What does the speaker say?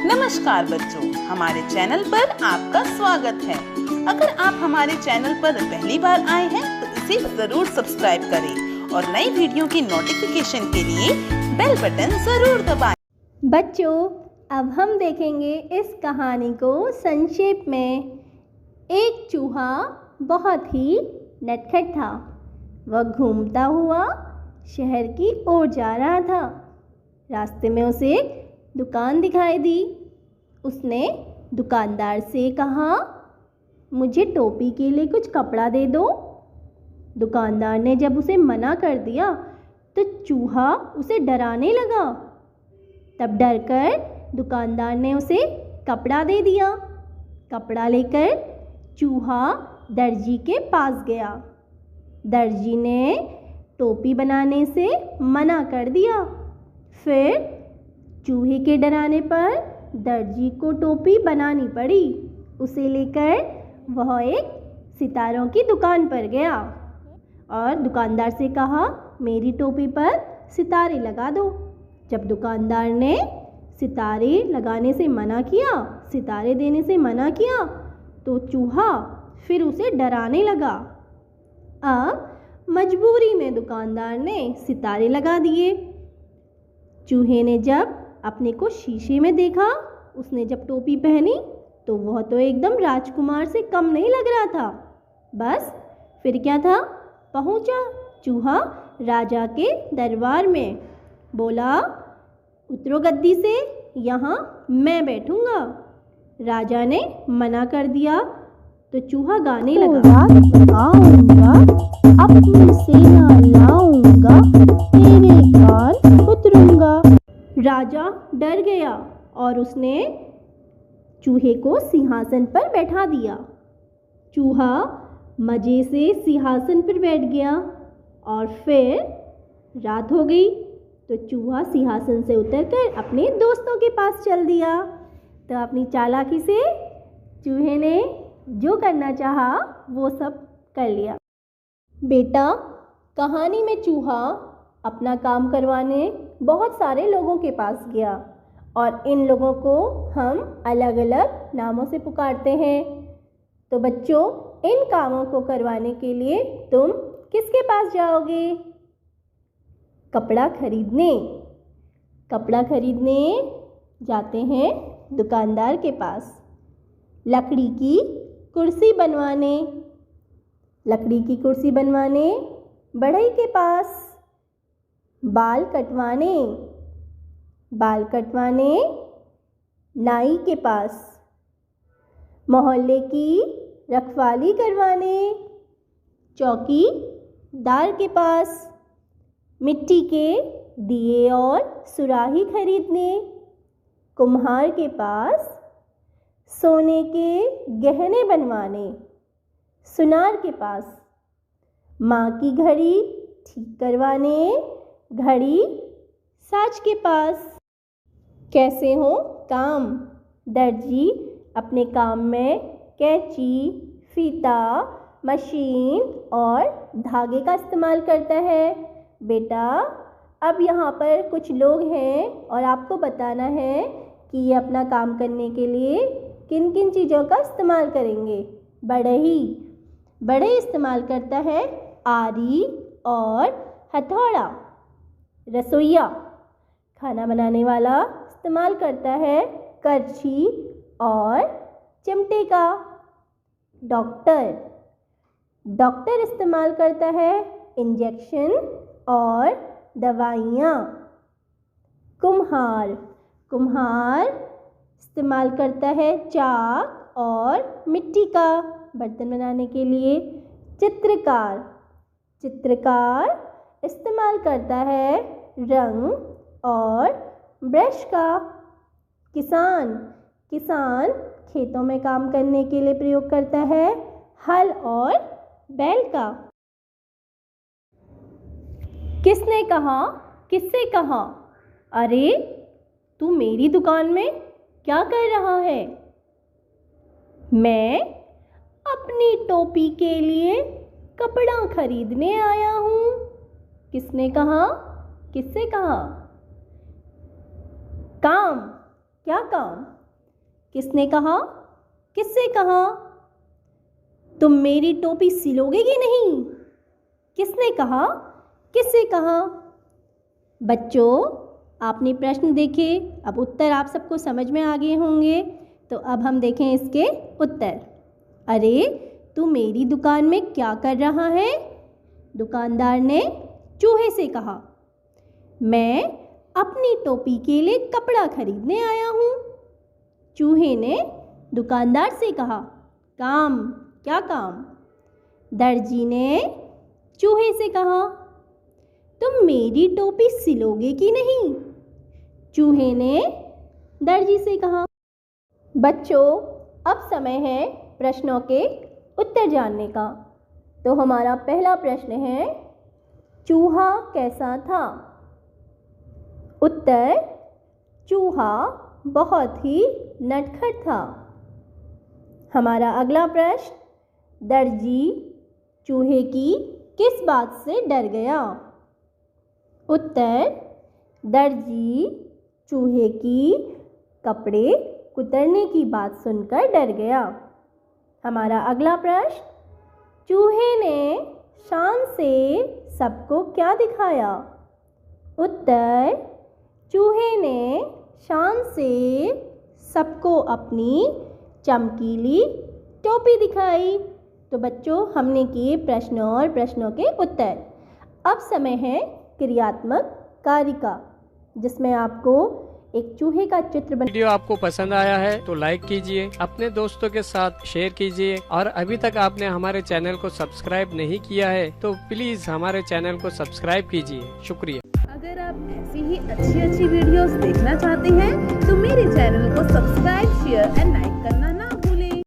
नमस्कार बच्चों, हमारे चैनल पर आपका स्वागत है। अगर आप हमारे चैनल पर पहली बार आए हैं तो इसे जरूर सब्सक्राइब करें और नई वीडियो की नोटिफिकेशन के लिए बेल बटन जरूर दबाएं। बच्चों, अब हम देखेंगे इस कहानी को संक्षेप में। एक चूहा बहुत ही नटखट था। वह घूमता हुआ शहर की ओर जा रहा था। रास्ते में उसे एक दुकान दिखाई दी। उसने दुकानदार से कहा, मुझे टोपी के लिए कुछ कपड़ा दे दो। दुकानदार ने जब उसे मना कर दिया तो चूहा उसे डराने लगा। तब डरकर दुकानदार ने उसे कपड़ा दे दिया। कपड़ा लेकर चूहा दर्जी के पास गया। दर्जी ने टोपी बनाने से मना कर दिया। फिर चूहे के डराने पर दर्जी को टोपी बनानी पड़ी। उसे लेकर वह एक सितारों की दुकान पर गया और दुकानदार से कहा, मेरी टोपी पर सितारे लगा दो। जब दुकानदार ने सितारे लगाने से मना किया, सितारे देने से मना किया, तो चूहा फिर उसे डराने लगा। अब मजबूरी में दुकानदार ने सितारे लगा दिए। चूहे ने जब अपने को शीशे में देखा, उसने जब टोपी पहनी तो वह तो एकदम राजकुमार से कम नहीं लग रहा था। बस फिर क्या था, पहुंचा चूहा राजा के दरबार में। बोला, उतरो गद्दी से, यहाँ मैं बैठूंगा। राजा ने मना कर दिया तो चूहा गाने लगा, आऊंगा अपनी सेना लाऊंगा, तेरे कान उतरूंगा। राजा डर गया और उसने चूहे को सिंहासन पर बैठा दिया। चूहा मज़े से सिंहासन पर बैठ गया और फिर रात हो गई तो चूहा सिंहासन से उतरकर अपने दोस्तों के पास चल दिया। तो अपनी चालाकी से चूहे ने जो करना चाहा वो सब कर लिया। बेटा, कहानी में चूहा अपना काम करवाने बहुत सारे लोगों के पास गया और इन लोगों को हम अलग अलग नामों से पुकारते हैं। तो बच्चों, इन कामों को करवाने के लिए तुम किसके पास जाओगे? कपड़ा खरीदने। कपड़ा खरीदने जाते हैं दुकानदार के पास। लकड़ी की कुर्सी बनवाने। लकड़ी की कुर्सी बनवाने बढ़ई के पास। बाल कटवाने। बाल कटवाने नाई के पास। मोहल्ले की रखवाली करवाने चौकीदार के पास। मिट्टी के दिए और सुराही खरीदने कुम्हार के पास। सोने के गहने बनवाने सुनार के पास। माँ की घड़ी ठीक करवाने घड़ी साज के पास। कैसे हो काम? दर्जी अपने काम में कैंची, फीता, मशीन और धागे का इस्तेमाल करता है। बेटा, अब यहाँ पर कुछ लोग हैं और आपको बताना है कि ये अपना काम करने के लिए किन किन चीज़ों का इस्तेमाल करेंगे। बढ़ई इस्तेमाल करता है आरी और हथौड़ा। रसोइया, खाना बनाने वाला, इस्तेमाल करता है करछी और चिमटे का। डॉक्टर इस्तेमाल करता है इंजेक्शन और दवाइयाँ। कुम्हार इस्तेमाल करता है चाक और मिट्टी का बर्तन बनाने के लिए। चित्रकार इस्तेमाल करता है रंग और ब्रश का। किसान खेतों में काम करने के लिए प्रयोग करता है हल और बैल का। किसने कहा, किससे कहा, अरे तू मेरी दुकान में क्या कर रहा है? मैं अपनी टोपी के लिए कपड़ा खरीदने आया हूँ। किसने कहा, किससे कहा? काम, क्या काम? किसने कहा? किससे कहा? तुम मेरी टोपी सिलोगे कि नहीं? किसने कहा? किससे कहा? बच्चों, आपने प्रश्न देखे, अब उत्तर आप सबको समझ में आ गए होंगे। तो अब हम देखें इसके उत्तर। अरे, तू मेरी दुकान में क्या कर रहा है? दुकानदार ने चूहे से कहा। मैं अपनी टोपी के लिए कपड़ा खरीदने आया हूँ। चूहे ने दुकानदार से कहा। काम? क्या काम? दर्जी ने चूहे से कहा। तुम मेरी टोपी सिलोगे कि नहीं? चूहे ने दर्जी से कहा। बच्चों, अब समय है प्रश्नों के उत्तर जानने का। तो हमारा पहला प्रश्न है, चूहा कैसा था? उत्तर, चूहा बहुत ही नटखट था। हमारा अगला प्रश्न, दर्जी चूहे की किस बात से डर गया? उत्तर, दर्जी चूहे की कपड़े कुतरने की बात सुनकर डर गया। हमारा अगला प्रश्न, चूहे ने शान से सबको क्या दिखाया? उत्तर, चूहे ने शान से सबको अपनी चमकीली टोपी दिखाई। तो बच्चों, हमने किए प्रश्न और प्रश्नों के उत्तर। अब समय है क्रियात्मक कार्य का, जिसमें आपको एक चूहे का चित्र वीडियो आपको पसंद आया है तो लाइक कीजिए, अपने दोस्तों के साथ शेयर कीजिए, और अभी तक आपने हमारे चैनल को सब्सक्राइब नहीं किया है तो प्लीज हमारे चैनल को सब्सक्राइब कीजिए। शुक्रिया। अगर आप ऐसी ही अच्छी वीडियोस देखना चाहते हैं तो मेरे चैनल को सब्सक्राइब, शेयर एंड लाइक करना ना